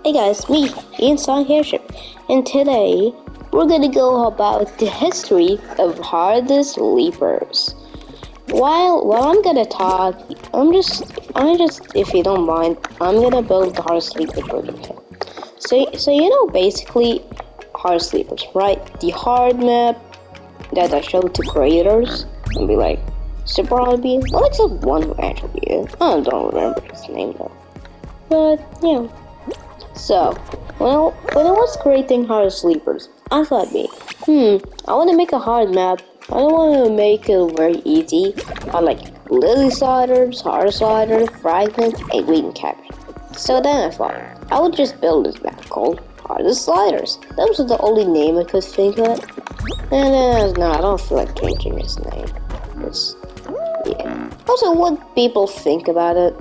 Hey guys, me, Ian Song Airship, and today we're gonna go about the history of hard sleepers. While I'm gonna talk, I'm just if you don't mind, I'm gonna build the hard sleeper version. So you know basically hard sleepers, right? The hard map that I showed to creators and be like super hard beam. Well, except one who actually is. I don't remember his name though. But yeah. So, when I was creating hard sleepers, I thought I want to make a hard map. I don't want to make it very easy. I like lily sliders, hard sliders, fragments, and green cabbage. So then I thought, I would just build this map called Hard Sliders. That was the only name I could think of. And then, no, I don't feel like changing its name. Yeah. Also, what people think about it.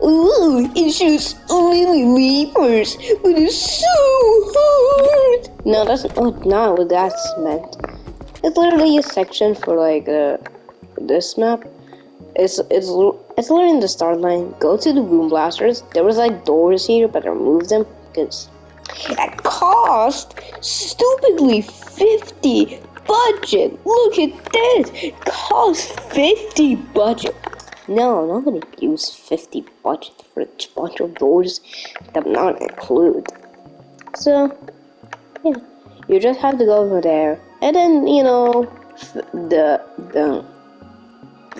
Ooh, it's just only leapers, but it's so hard. No, that's not what that's meant. It's literally a section for like this map. It's literally in the start line. Go to the boom blasters. There was like doors here, but I removed them because it cost stupidly 50 budget. Look at this. It cost 50 budget. No, I'm not gonna use 50 budget for a bunch of doors that I'm not include. So, yeah, you just have to go over there, and then the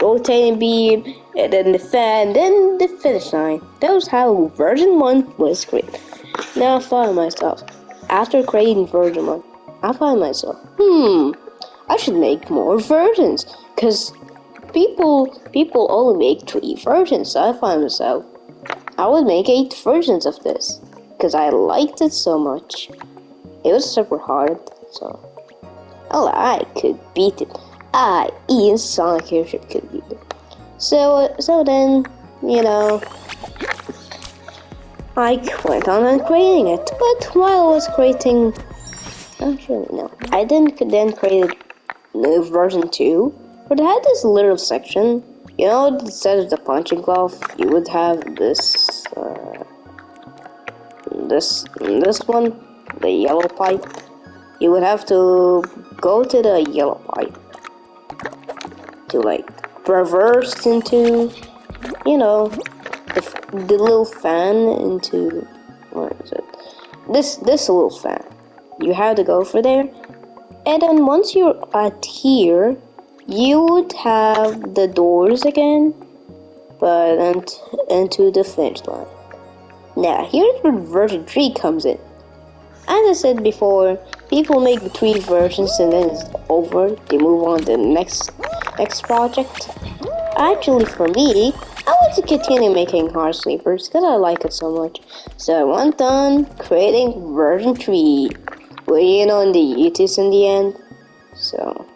rotating beam, and then the fan, then the finish line. That was how version 1 was created. Now I find myself, after creating version 1, I find myself, I should make more versions, cause people only make 3 versions, so I find myself, I would make 8 versions of this, because I liked it so much. It was super hard, so, I could beat it. Ian Sonic Airship could beat it. So then, I went on creating it, but while I was creating, actually no, I didn't then create version 2, but it had this little section. Instead of the punching glove, you would have this one, the yellow pipe. You would have to go to the yellow pipe to like reverse into, the little fan into, what is it? This little fan. You have to go for there. And then once you're at here, you would have the doors again, but into the finish line. Now, here's where version 3 comes in. As I said before, people make 3 versions and then it's over. They move on to the next project. Actually, for me, I want to continue making hard sleepers because I like it so much. So I went on creating version 3. Waiting on the Yeetus in the end. So,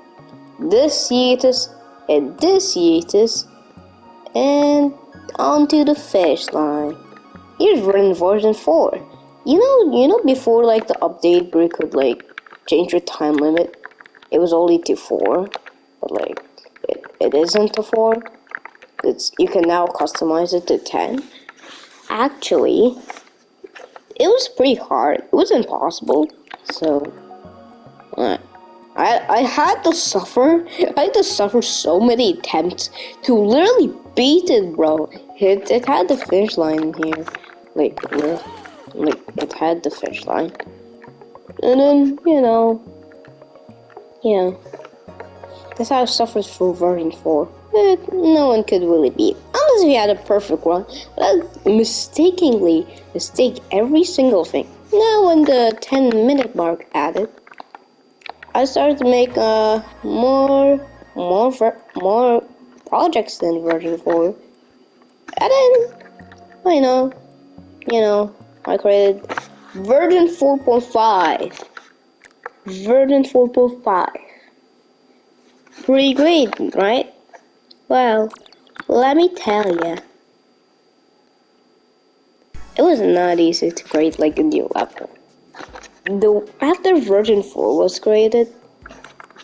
this Yeetus, and this Yeetus, and onto the finish line. Here's written version 4. You know before like the update where you could like change your time limit, it was only to 4, but like it isn't to 4. You can now customize it to 10. Actually, it was pretty hard. It was impossible. So, I had to suffer. I had to suffer so many attempts to literally beat it, bro. It had the finish line here, like it had the finish line, and then yeah. That's how I suffered through version 4. No one could really beat, unless we had a perfect run. But I mistakenly mistake every single thing. Now when the 10-minute mark added, I started to make more projects than version 4. And then I created version 4.5. Version 4.5. Pretty great, right? Well, let me tell ya. It was not easy to create like a new level. After version 4 was created,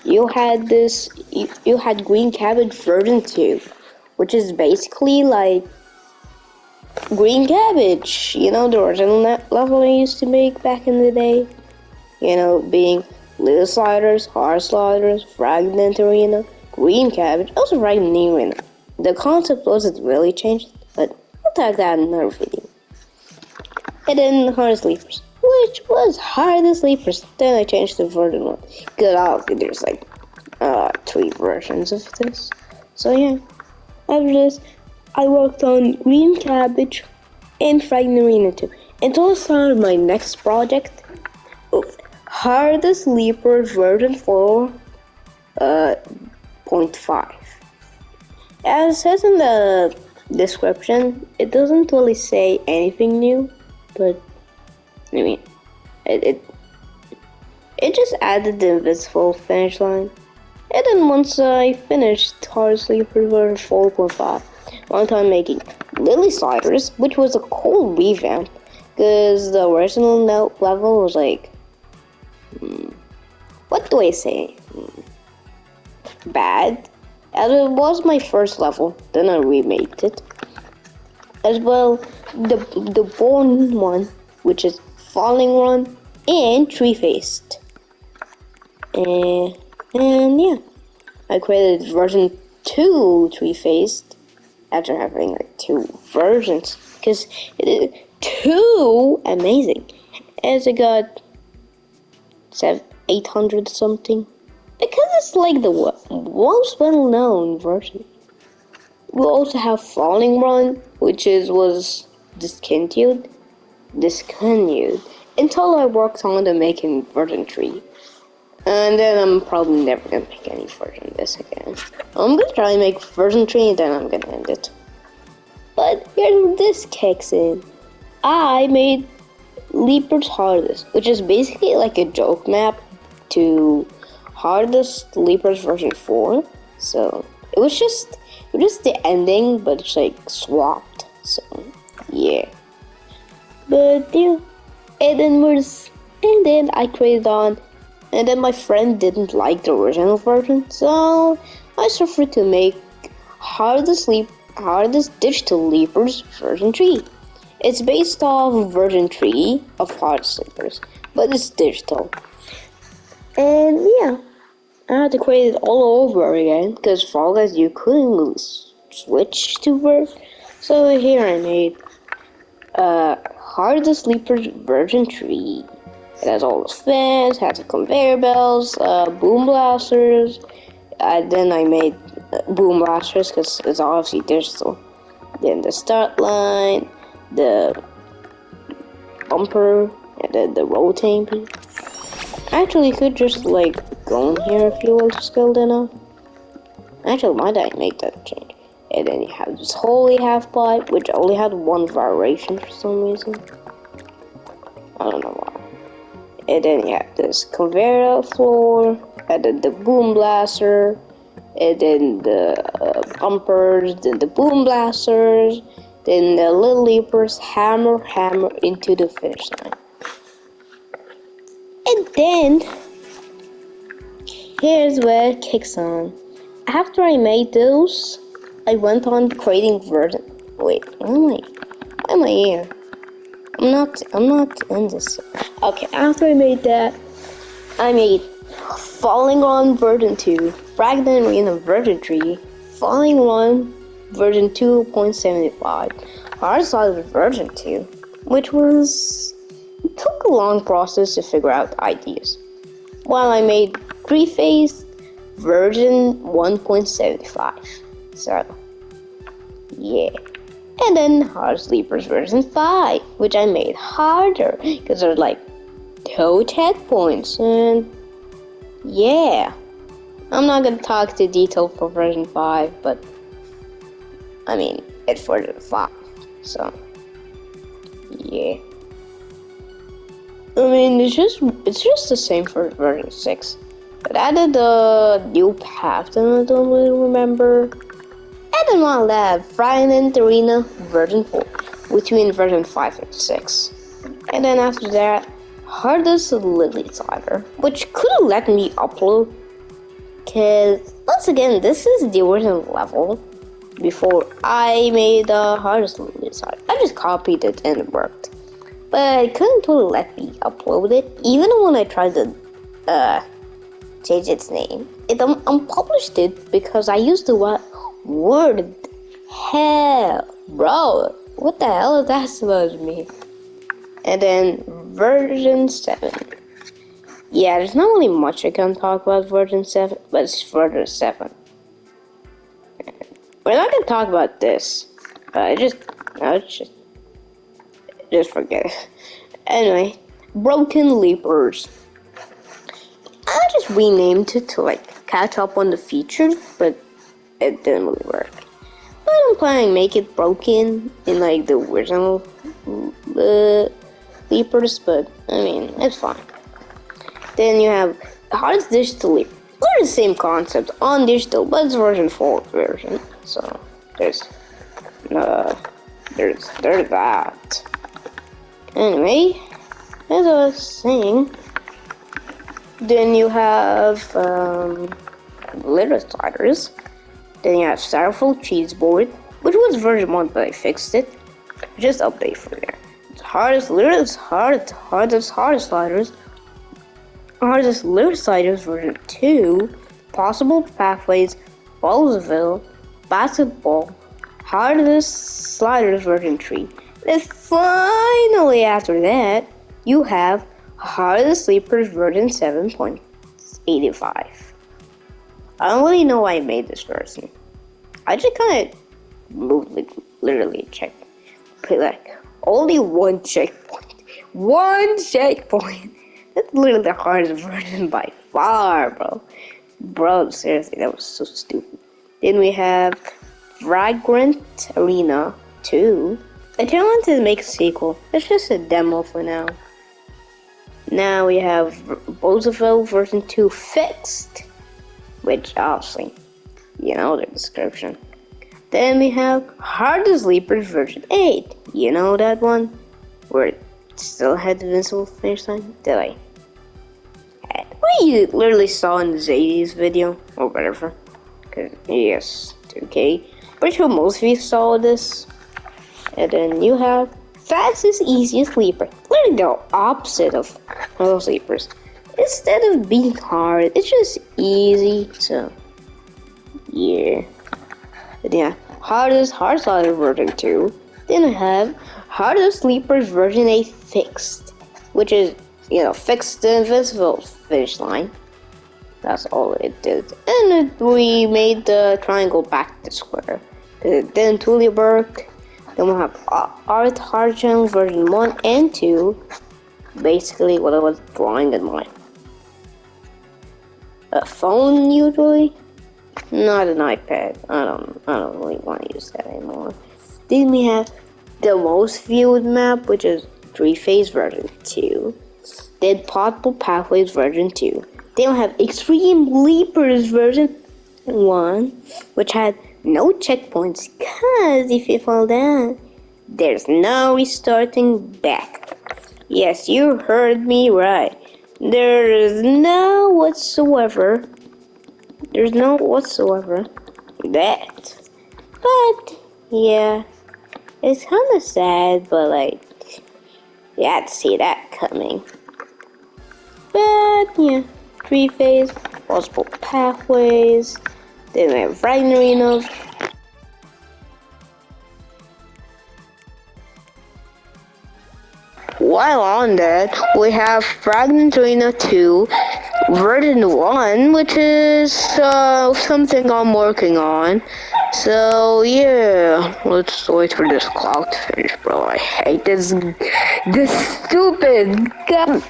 you had green cabbage version 2, which is basically like Green Cabbage, you know, the original level I used to make back in the day. You know, being little sliders, hard sliders, fragment arena, green cabbage, also fragment arena. The concept wasn't really changed, but I'll talk that in another video. And then hard sleepers, which was harder sleepers. Then I changed to version 1. Because obviously there's like 3 versions of this. So yeah, after this, I worked on green cabbage and fragment arena too. Until I started my next project of hardest sleepers version 4.5. As it says in the description, it doesn't really say anything new, but I mean, it just added the invisible finish line. And then once I finished Hard Sleeper version 4.5, one time making Lily Sliders, which was a cool revamp, because the original level was like, what do I say? Bad. As it was my first level, then I remade it. As well, the Born one, which is Falling Run, and Tree-Faced. And yeah, I created version 2 Tree-Faced after having like 2 versions, because it is too amazing. As I got 800 something, because it's like the most well-known version. We also have Falling Run, which was discontinued until I worked on the making version 3. And then I'm probably never gonna make any version of this again. I'm gonna try and make version 3 and then I'm gonna end it. But here's where this kicks in. I made Leaper's Hardest, which is basically like a joke map to Hardest Leapers version 4. So it was just the ending, but it's like swapped. So yeah. But yeah. And then I created on, and then my friend didn't like the original version, so I suffered to make Hardest Digital Leapers version 3. It's based off version 3 of Hardest Sleepers, but it's digital. And yeah, I had to create it all over again, because Fall Guys, you couldn't really switch to version. So here I made Hardest Sleepers version 3. It has all the fans, has the conveyor belts, boom blasters. Then I made boom blasters because it's obviously digital. Then the start line, the bumper, and then the rotating piece. Actually, you could just like go in here if you want to skilled enough. Actually, my dad made that change. And then you have this holy half pipe, which only had 1 variation for some reason. I don't know why. And then you have this conveyor floor, and then the boom blaster, and then the bumpers, then the boom blasters, then the little leapers hammer into the finish line. And then here's where it kicks on. After I made those, I went on creating version. Wait, why am I here? I'm not in this. Okay, after I made that, I made Falling Run version 2, Fragment Arena version 3, Falling Run version 2.75, Hard Sliders version 2, which took a long process to figure out ideas. While I made Tree-Faced version 1.75. So yeah. And then Hard Sleepers version 5, which I made harder because there's like 2 checkpoints, and yeah. I'm not gonna talk to detail for version 5, but I mean it's version 5, so yeah. I mean it's just the same for version 6. But added a new path that I don't really remember. And then one lab, Fragment Arena version 4, between version 5 and 6. And then after that, Hardest Lily Slider, which could have let me upload, cause once again, this is the original level. before I made the hardest design. I just copied it and it worked. But it couldn't totally let me upload it, even when I tried to change its name. It unpublished it because I used the word hell. Bro, what the hell is that supposed to mean? And then version 7. Yeah, there's not really much I can talk about version 7, but it's version 7. We're not gonna talk about this. Just forget it. Anyway, Broken Leapers. I just renamed it to like catch up on the features, but it didn't really work. But I'm planning to make it broken in like the original Leapers, but I mean, it's fine. Then you have Hardest Digital Leap. They're the same concept on digital, but it's version 4 version. So there's that. Anyway, as I was saying, then you have Litter Sliders. Then you have Styrofoam Cheese Board, which was version 1, but I fixed it. Just update for there. Hardest Litter Sliders. Hardest Litter Sliders version 2. Possible Pathways, Ballsville, Basketball, Hardest Sliders version 3. And finally, after that, you have Hardest Sleepers version 7.85. I don't really know why I made this version. I just kind of moved, like, literally checked. Put like only one checkpoint. One checkpoint. That's literally the hardest version by far, bro. Bro, seriously, that was so stupid. Then we have Vagrant Arena 2. I don't want to make a sequel. It's just a demo for now. Now we have Bozaville version 2 fixed, which obviously, you know the description. Then we have Hardest Sleepers version 8. You know that one? Where it still had the invincible finish line? Did I? What you literally saw in the Zaydi's video, or whatever. Cause, yes, okay. Pretty sure most of you saw this. And then you have Fastest Easiest Sleeper. Literally the opposite of most sleepers. Instead of being hard, it's just easy. So, yeah. Then yeah, Hardest Hard Slider version 2. Then we have Hardest Sleepers version 8 fixed. Which is, you know, fixed the invincible finish line. That's all it did. And we made the triangle back to square. It didn't totally work. Then we'll have Art Hard Channel version 1 and 2. Basically what I was drawing in my phone usually. Not an iPad. I don't really want to use that anymore. Then we have the most viewed map, which is 3-phase version 2. Then Possible Pathways version 2. Then we have Extreme Leapers version 1, which had no checkpoints, cause if you fall down, there's no restarting back. Yes, you heard me right. There's no whatsoever that. But yeah, it's kind of sad, but like, you had to see that coming. But yeah, 3-phase, Possible Pathways. Then we have Fragment Arena. While on that, we have Fragment Arena 2 version 1, which is something I'm working on. So yeah, let's wait for this clock to finish, bro. I hate this stupid gun.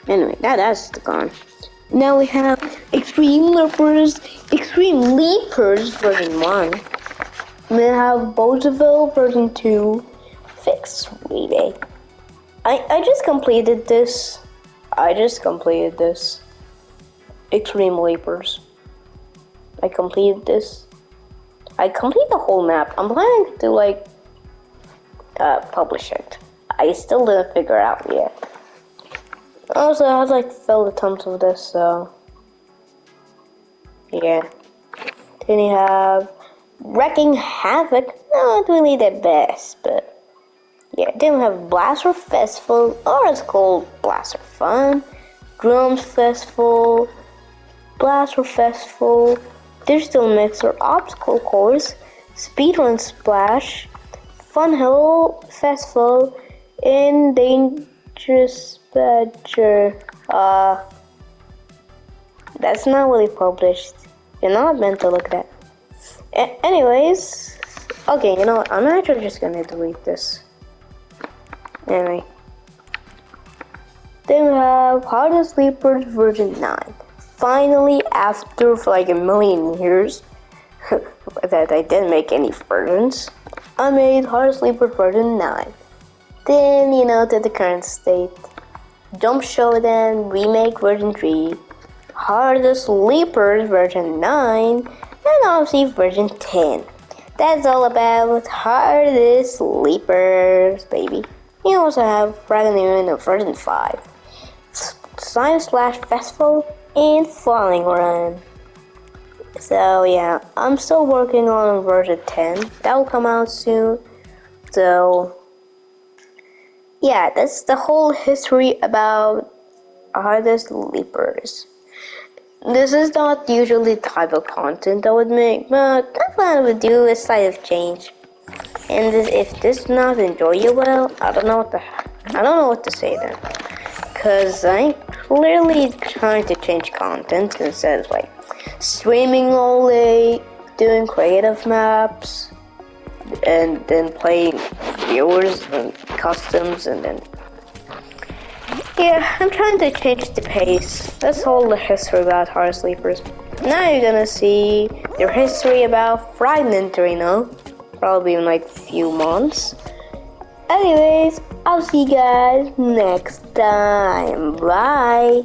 Anyway, that's gone. Now we have Extreme Leapers version 1. We have Bozaville version 2 fixed remake. I just completed this. Extreme Leapers. I completed this. I completed the whole map. I'm planning to like publish it. I still didn't figure it out yet. Also, I have like fill the tons of this, so Yeah. Then you have Wrecking Havoc. Not really the best, but yeah. Then we have Blaster Festival, or it's called Blaster Fun. Drums Festival, Blaster Festival, Digital Mixer, Obstacle Course, Speedrun Splash, Fun Hill Festival, and Dangerous Badger. That's not really published. You're not meant to look at. Anyways, okay, you know what? I'm actually just gonna delete this. Anyway. Then we have Hardest Sleepers version 9. Finally, after like a million years that I didn't make any versions, I made Hardest Sleepers version 9. Then, you know, to the current state. Jump Showdown Remake version 3. Hardest Sleepers version 9. And obviously version 10. That's all about Hardest Sleepers, baby. You also have Dragon Union version 5. Slime Splash Festival, and Falling Run. So yeah, I'm still working on version 10. That will come out soon. So yeah, that's the whole history about Hardest Leapers. This is not usually the type of content I would make, but that's what I would do is side of change. And if this is not enjoyable, I don't know what to say then. Cause I'm clearly trying to change content instead of like streaming all day, doing creative maps, and then playing viewers and customs, and then yeah, I'm trying to change the pace. That's all the history about Hard Sleepers. Now you're gonna see their history about Fragment Reno, probably in like a few months. Anyways, I'll see you guys next time. Bye.